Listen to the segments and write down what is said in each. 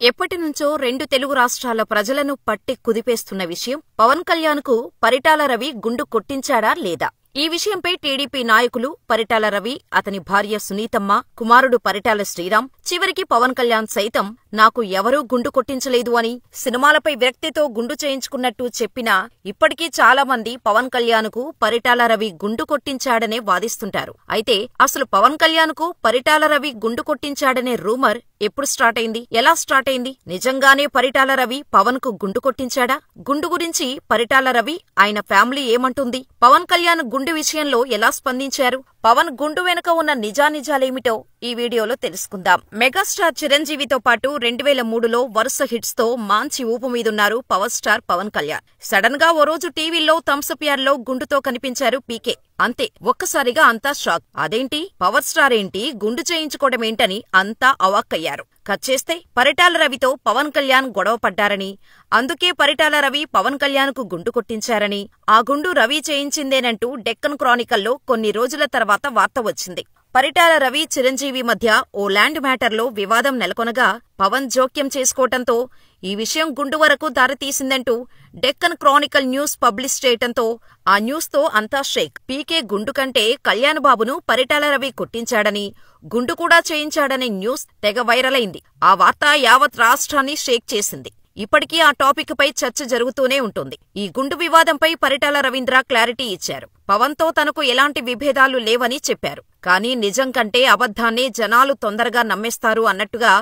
ఎప్పటినుంచో రెండు తెలుగు రాష్ట్రాల ప్రజలను పట్టి కుదిపేస్తున్న విషయం పవన్ కళ్యాణ్కు పరిటాల రవి గుండు కొట్టించాడా లేదా? ఈ విషయంపై టీడీపీ నాయకులు పరిటాల రవి, అతని భార్య సునీతమ్మ, కుమారుడు పరిటాల శ్రీరామ్, చివరికి పవన్ కళ్యాణ్ సైతం నాకు ఎవరూ గుండు కొట్టించలేదు అని సినిమాలపై వ్యక్తితో గుండు చేయించుకున్నట్టు చెప్పినా ఇప్పటికీ చాలా మంది పవన్ కళ్యాణ్కు పరిటాల రవి గుండు కొట్టించాడనే వాదిస్తుంటారు. అయితే అసలు పవన్ కళ్యాణ్కు పరిటాల రవి గుండు కొట్టించాడనే రూమర్ ఎప్పుడు స్టార్ట్ అయింది? ఎలా స్టార్ట్ అయింది? నిజంగానే పరిటాల రవి పవన్ కు గుండు కొట్టించాడా? గుండు గురించి పరిటాల రవి, ఆయన ఫ్యామిలీ ఏమంటుంది? పవన్ కళ్యాణ్ గుండు విషయంలో ఎలా స్పందించారు? పవన్ గుండు వెనుక ఉన్న నిజానిజాలేమిటో ఈ వీడియోలో తెలుసుకుందాం. మెగాస్టార్ చిరంజీవితో పాటు 2003లో వరుస హిట్స్ తో మంచి ఊపు మీదున్నారు power star Pawan Kalyan. Sudden గా ఓ రోజు టీవీలో థమ్సప్ యార్డ్లో గుండుతో కనిపించారు పీకే. అంతే, ఒక్కసారిగా అంతా షాక్. అదేంటి, పవర్ స్టార్ ఏంటి, గుండు చేయించుకోవడమేంటని అంతా అవాక్కయ్యారు. కట్ చేస్తే పరిటాల రవితో పవన్ కళ్యాణ్ గొడవ పడ్డారని, అందుకే పరిటాల రవి పవన్ కళ్యాణ్ కు గుండు కొట్టించారని, ఆ గుండు రవి చేయించిందేనంటూ డెక్కన్ క్రానికల్లో కొన్ని రోజుల తర్వాత వార్త వచ్చింది. పరిటాల రవి, చిరంజీవి మధ్య ఓ ల్యాండ్ మ్యాటర్లో వివాదం నెలకొనగా పవన్ జోక్యం చేసుకోవటంతో ఈ విషయం గుండు వరకు దారితీసిందంటూ డెక్కన్ క్రానికల్ న్యూస్ పబ్లిష్ చేయటంతో ఆ న్యూస్ తో అంతా షేక్. పీకే గుండు కంటే కళ్యాణ్ బాబును పరిటాల రవి కొట్టించాడని, గుండు కూడా చేయించాడనే న్యూస్ తెగ వైరల్ అయింది. ఆ వార్త యావత్ రాష్ట్రాన్ని షేక్ చేసింది. ఇప్పటికీ ఆ టాపిక్ పై చర్చ జరుగుతూనే ఉంటుంది. ఈ గుండు వివాదంపై పరిటాల రవీంద్ర క్లారిటీ ఇచ్చారు. పవన్ తో తనకు ఎలాంటి విభేదాలు లేవని చెప్పారు. కానీ నిజం కంటే అబద్ధాన్నే జనాలు తొందరగా నమ్మేస్తారు అన్నట్టుగా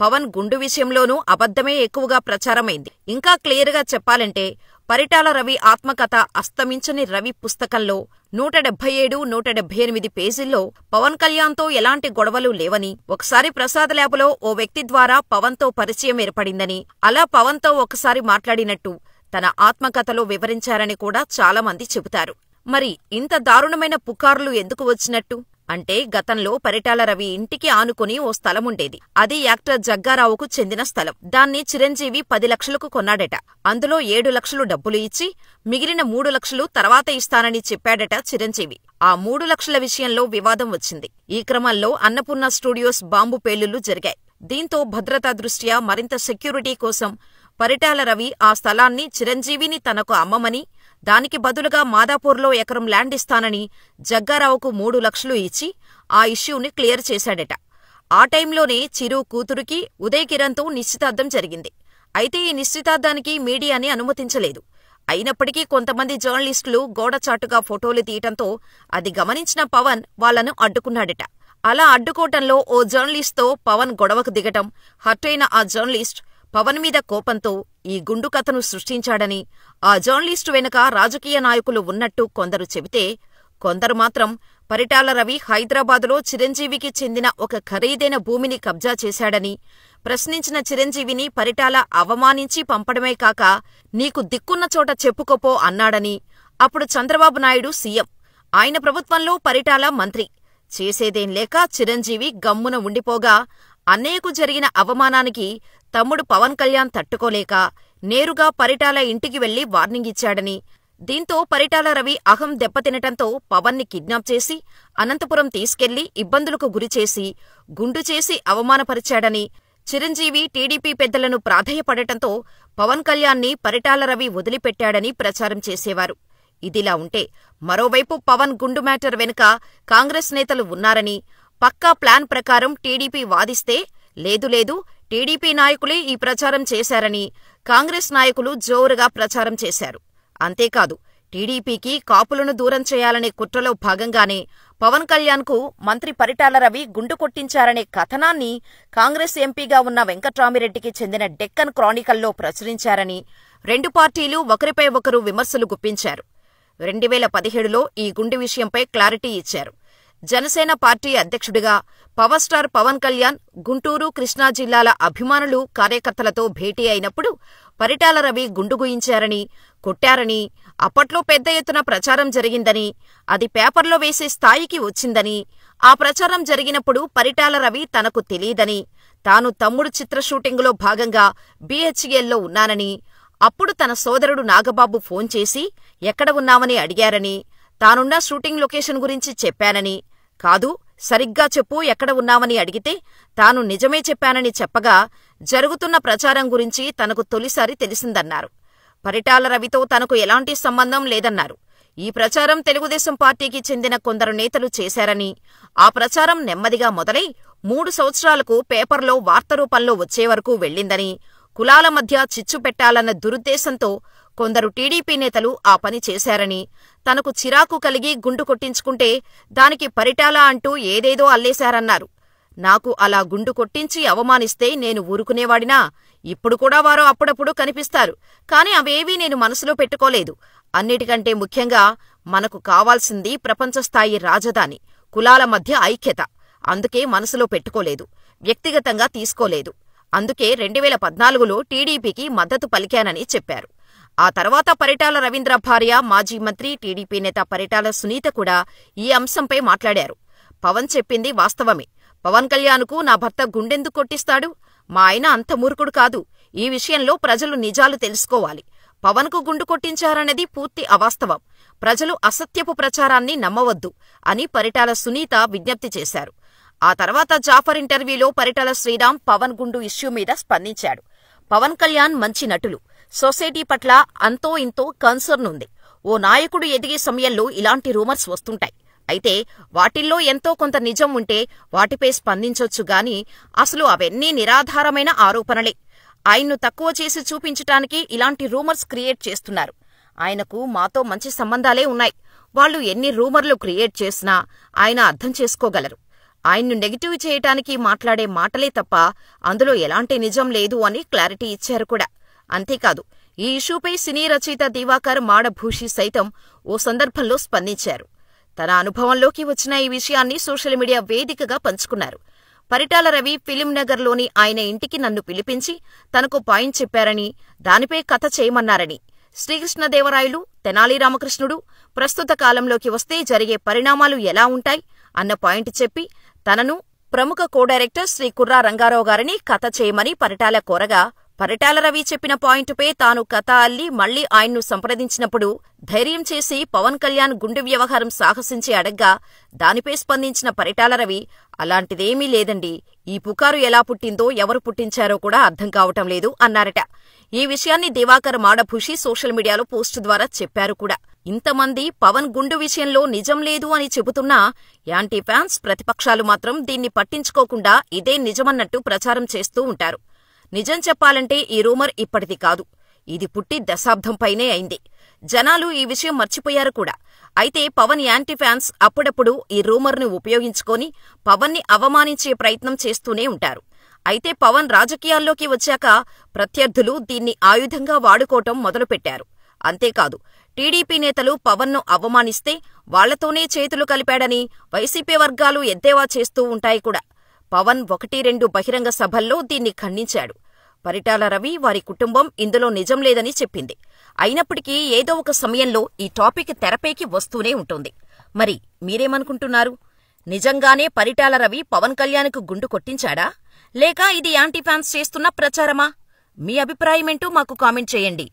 పవన్ గుండు విషయంలోనూ అబద్ధమే ఎక్కువగా ప్రచారమైంది. ఇంకా క్లియర్ గా చెప్పాలంటే పరిటాల రవి ఆత్మకథ అస్తమించని రవి పుస్తకంలో 177, 178 పేజీల్లో పవన్ కళ్యాణ్తో ఎలాంటి గొడవలు లేవని, ఒకసారి ప్రసాద్ ల్యాబ్లో ఓ వ్యక్తి ద్వారా పవన్తో పరిచయం ఏర్పడిందని, అలా పవన్తో ఒకసారి మాట్లాడినట్టు తన ఆత్మకథలో వివరించారని కూడా చాలామంది చెబుతారు. మరి ఇంత దారుణమైన పుకార్లు ఎందుకు వచ్చినట్టు? అంటే గతంలో పరిటాల రవి ఇంటికి ఆనుకుని ఓ స్థలముండేది. అది యాక్టర్ జగ్గారావుకు చెందిన స్థలం. దాన్ని చిరంజీవి 10 లక్షలకు కొన్నాడట. అందులో 7 లక్షలు డబ్బులు ఇచ్చి మిగిలిన 3 లక్షలు తర్వాత ఇస్తానని చెప్పాడట చిరంజీవి. ఆ 3 లక్షల విషయంలో వివాదం వచ్చింది. ఈ క్రమంలో అన్నపూర్ణ స్టూడియోస్ బాంబు పేలుళ్లు జరిగాయి. దీంతో భద్రతా దృష్ట్యా మరింత సెక్యూరిటీ కోసం పరిటాల రవి ఆ స్థలాన్ని చిరంజీవిని తనకు అమ్మమని, దానికి బదులుగా మాదాపూర్లో ఎకరం ల్యాండ్ ఇస్తానని జగ్గారావుకు 3 లక్షలు ఇచ్చి ఆ ఇష్యూని క్లియర్ చేశాడట. ఆ టైంలోనే చిరు కూతురికి ఉదయ్ కిరణ్తో నిశ్చితార్థం జరిగింది. అయితే ఈ నిశ్చితార్థానికి మీడియాని అనుమతించలేదు. అయినప్పటికీ కొంతమంది జర్నలిస్టులు గోడచాటుగా ఫోటోలు తీయటంతో అది గమనించిన పవన్ వాళ్లను అడ్డుకున్నాడట. అలా అడ్డుకోవటంలో ఓ జర్నలిస్ట్తో పవన్ గొడవకు దిగటం, హర్టైన ఆ జర్నలిస్ట్ పవన్ మీద కోపంతో ఈ గుండు కథను సృష్టించాడని, ఆ జర్నలిస్టు వెనుక రాజకీయ నాయకులు ఉన్నట్టు కొందరు చెబితే, కొందరు మాత్రం పరిటాల రవి హైదరాబాదులో చిరంజీవికి చెందిన ఒక ఖరీదైన భూమిని కబ్జా చేశాడని, ప్రశ్నించిన చిరంజీవిని పరిటాల అవమానించి పంపడమే కాక నీకు దిక్కున్న చోట చెప్పుకోపో అన్నాడని, అప్పుడు చంద్రబాబు నాయుడు సీఎం, ఆయన ప్రభుత్వంలో పరిటాల మంత్రి, చేసేదేం లేక చిరంజీవి గమ్మున ఉండిపోగా అన్నయ్యకు జరిగిన అవమానానికి తమ్ముడు పవన్ కళ్యాణ్ తట్టుకోలేక నేరుగా పరిటాల ఇంటికి వెళ్లి వార్నింగ్ ఇచ్చాడని, దీంతో పరిటాల రవి అహం దెబ్బతినటంతో పవన్ని కిడ్నాప్ చేసి అనంతపురం తీసుకెళ్లి ఇబ్బందులకు గురిచేసి గుండు చేసి అవమానపరిచాడని, చిరంజీవి టీడీపీ పెద్దలను ప్రాధేయపడటంతో పవన్ కళ్యాణ్ని పరిటాల రవి వదిలిపెట్టాడని ప్రచారం చేసేవారు. ఇదిలా ఉంటే మరోవైపు పవన్ గుండు మ్యాటర్ వెనుక కాంగ్రెస్ నేతలు ఉన్నారని, పక్కా ప్లాన్ ప్రకారం టీడీపీ వాదిస్తే లేదు టీడీపీ నాయకులే ఈ ప్రచారం చేశారని కాంగ్రెస్ నాయకులు జోరుగా ప్రచారం చేశారు. అంతేకాదు, టీడీపీకి కాపులను దూరం చేయాలనే కుట్రలో భాగంగానే పవన్ కళ్యాణ్కు మంత్రి పరిటాల రవి గుండు కొట్టించారనే కథనాన్ని కాంగ్రెస్ ఎంపీగా ఉన్న వెంకట్రామిరెడ్డికి చెందిన డెక్కన్ క్రానికల్లో ప్రచురించారని రెండు పార్టీలు ఒకరిపై ఒకరు విమర్శలు గుప్పించారు. 2017లో ఈ గుండు విషయంపై క్లారిటీ ఇచ్చారు. జనసేన పార్టీ అధ్యక్షుడిగా పవర్ స్టార్ పవన్ కళ్యాణ్ గుంటూరు, కృష్ణా జిల్లాల అభిమానులు, కార్యకర్తలతో భేటీ అయినప్పుడు పరిటాల రవి గుండు గుయించారని, కొట్టారని, అప్పట్లో పెద్ద ఎత్తున ప్రచారం జరిగిందని, అది పేపర్లో వేసే స్థాయికి వచ్చిందని, ఆ ప్రచారం జరిగినప్పుడు పరిటాల రవి తనకు తెలీదని, తాను తమ్ముడు చిత్ర షూటింగులో భాగంగా BHELలో ఉన్నానని, అప్పుడు తన సోదరుడు నాగబాబు ఫోన్ చేసి ఎక్కడ ఉన్నామని అడిగారని, తానున్న షూటింగ్ లొకేషన్ గురించి చెప్పానని, కాదు సరిగ్గా చెప్పు ఎక్కడ ఉన్నామని అడిగితే తాను నిజమే చెప్పానని చెప్పగా జరుగుతున్న ప్రచారం గురించి తనకు తొలిసారి తెలిసిందన్నారు. పరిటాల రవితో తనకు ఎలాంటి సంబంధం లేదన్నారు. ఈ ప్రచారం తెలుగుదేశం పార్టీకి చెందిన కొందరు నేతలు చేశారని, ఆ ప్రచారం నెమ్మదిగా మొదలై 3 సంవత్సరాలకు పేపర్లో వార్త రూపంలో వచ్చే వరకు వెళ్లిందని, కులాల మధ్య చిచ్చు పెట్టాలన్న దురుద్దేశంతో కొందరు టీడీపీ నేతలు ఆ పని చేశారని, తనకు చిరాకు కలిగి గుండు కొట్టించుకుంటే దానికి పరిటాల అంటూ ఏదేదో అల్లేశారన్నారు. నాకు అలా గుండు కొట్టించి అవమానిస్తే నేను ఊరుకునేవాడినా? ఇప్పుడు కూడా వారు అప్పుడప్పుడు కనిపిస్తారు. కాని అవేవీ నేను మనసులో పెట్టుకోలేదు. అన్నిటికంటే ముఖ్యంగా మనకు కావాల్సింది ప్రపంచస్థాయి రాజధాని, కులాల మధ్య ఐక్యత. అందుకే మనసులో పెట్టుకోలేదు, వ్యక్తిగతంగా తీసుకోలేదు. అందుకే 2014లో టీడీపీకి మద్దతు పలికానని చెప్పారు. ఆ తర్వాత పరిటాల రవీంద్ర భార్య, మాజీ మంత్రి, టీడీపీ నేత పరిటాల సునీత కూడా ఈ అంశంపై మాట్లాడారు. పవన్ చెప్పింది వాస్తవమే. పవన్ కళ్యాణ్కు నా భర్త గుండెందుకు కొట్టిస్తాడు? మా ఆయన అంత మూర్ఖుడు కాదు. ఈ విషయంలో ప్రజలు నిజాలు తెలుసుకోవాలి. పవన్కు గుండు కొట్టించారన్నది పూర్తి అవాస్తవం. ప్రజలు అసత్యపు ప్రచారాన్ని నమ్మవద్దు అని పరిటాల సునీత విజ్ఞప్తి చేశారు. ఆ తర్వాత జాఫర్ ఇంటర్వ్యూలో పరిటాల శ్రీరామ్ పవన్ గుండు ఇష్యూ మీద స్పందించాడు. పవన్ కళ్యాణ్ మంచి నటులు. సొసైటీ పట్ల అంతో ఇంతో కన్సర్న్ ఉంది. ఓ నాయకుడు ఎదిగే సమయంలో ఇలాంటి రూమర్స్ వస్తుంటాయి. అయితే వాటిల్లో ఎంతో కొంత నిజం ఉంటే వాటిపై స్పందించొచ్చు గాని అసలు అవన్నీ నిరాధారమైన ఆరోపణలే. ఆయన్ను తక్కువ చేసి చూపించటానికి ఇలాంటి రూమర్స్ క్రియేట్ చేస్తున్నారు. ఆయనకు మాతో మంచి సంబంధాలే ఉన్నాయి. వాళ్లు ఎన్ని రూమర్లు క్రియేట్ చేసినా ఆయన అర్థం చేసుకోగలరు. ఆయన్ను నెగిటివ్ చేయటానికి మాట్లాడే మాటలే తప్ప అందులో ఎలాంటి నిజం లేదు అని క్లారిటీ ఇచ్చారు కూడా. అంతేకాదు, ఈ ఇష్యూపై సినీ రచయిత దివాకర్ మాడభూషి సైతం ఓ సందర్భంలో స్పందించారు. తన అనుభవంలోకి వచ్చిన ఈ విషయాన్ని సోషల్ మీడియా వేదికగా పంచుకున్నారు. పరిటాల రవి ఫిలింనగర్లోని ఆయన ఇంటికి నన్ను పిలిపించి తనకు పాయింట్ చెప్పారని, దానిపై కథ చేయమన్నారని, శ్రీకృష్ణదేవరాయలు, తెనాలి రామకృష్ణుడు ప్రస్తుత కాలంలోకి వస్తే జరిగే పరిణామాలు ఎలా ఉంటాయి అన్న పాయింట్ చెప్పి తనను ప్రముఖ కో-డైరెక్టర్ శ్రీ కుర్రా రంగారావు గారిని కథ చేయమని పరిటాల కోరగా, పరిటాల రవి చెప్పిన పాయింటుపై తాను కథ అల్లి మళ్లీ ఆయన్ను సంప్రదించినప్పుడు ధైర్యం చేసి పవన్ కళ్యాణ్ గుండు వ్యవహారం సాహసించి అడగ్గా దానిపై స్పందించిన పరిటాల రవి, అలాంటిదేమీ లేదండి, ఈ పుకారు ఎలా పుట్టిందో ఎవరు పుట్టించారో కూడా అర్థం కావటం లేదు అన్నారట. ఈ విషయాన్ని దివాకర్ మాడభూషి సోషల్ మీడియాలో పోస్టు ద్వారా చెప్పారు కూడా. ఇంతమంది పవన్ గుండు విషయంలో నిజం లేదు అని చెబుతున్నా యాంటీ ఫ్యాన్స్, ప్రతిపక్షాలు మాత్రం దీన్ని పట్టించుకోకుండా ఇదే నిజమన్నట్టు ప్రచారం చేస్తూ ఉంటారు. నిజం చెప్పాలంటే ఈ రూమర్ ఇప్పటిది కాదు. ఇది పుట్టి దశాబ్దం పైనే అయింది. జనాలు ఈ విషయం మర్చిపోయారు కూడా. అయితే పవన్ యాంటీ ఫ్యాన్స్ అప్పుడప్పుడు ఈ రూమర్ను ఉపయోగించుకొని పవన్ని అవమానించే ప్రయత్నం చేస్తూనే ఉంటారు. అయితే పవన్ రాజకీయాల్లోకి వచ్చాక ప్రత్యర్థులు దీన్ని ఆయుధంగా వాడుకోవటం మొదలుపెట్టారు. అంతేకాదు, టీడీపీ నేతలు పవన్ను అవమానిస్తే వాళ్లతోనే చేతులు కలిపాడని వైసీపీ వర్గాలు ఎద్దేవా చేస్తూ ఉంటాయి కూడా. పవన్ 1-2 బహిరంగ సభల్లో దీన్ని ఖండించాడు. పరిటాల రవి, వారి కుటుంబం ఇందులో నిజం లేదని చెప్పింది. అయినప్పటికీ ఏదో ఒక సమయంలో ఈ టాపిక్ తెరపైకి వస్తూనే ఉంటుంది. మరి మీరేమనుకుంటున్నారు? నిజంగానే పరిటాల రవి పవన్ కళ్యాణ్కు గుండు కొట్టించాడా? లేక ఇది యాంటీ ఫ్యాన్స్ చేస్తున్న ప్రచారమా? మీ అభిప్రాయమేంటో మాకు కామెంట్ చేయండి.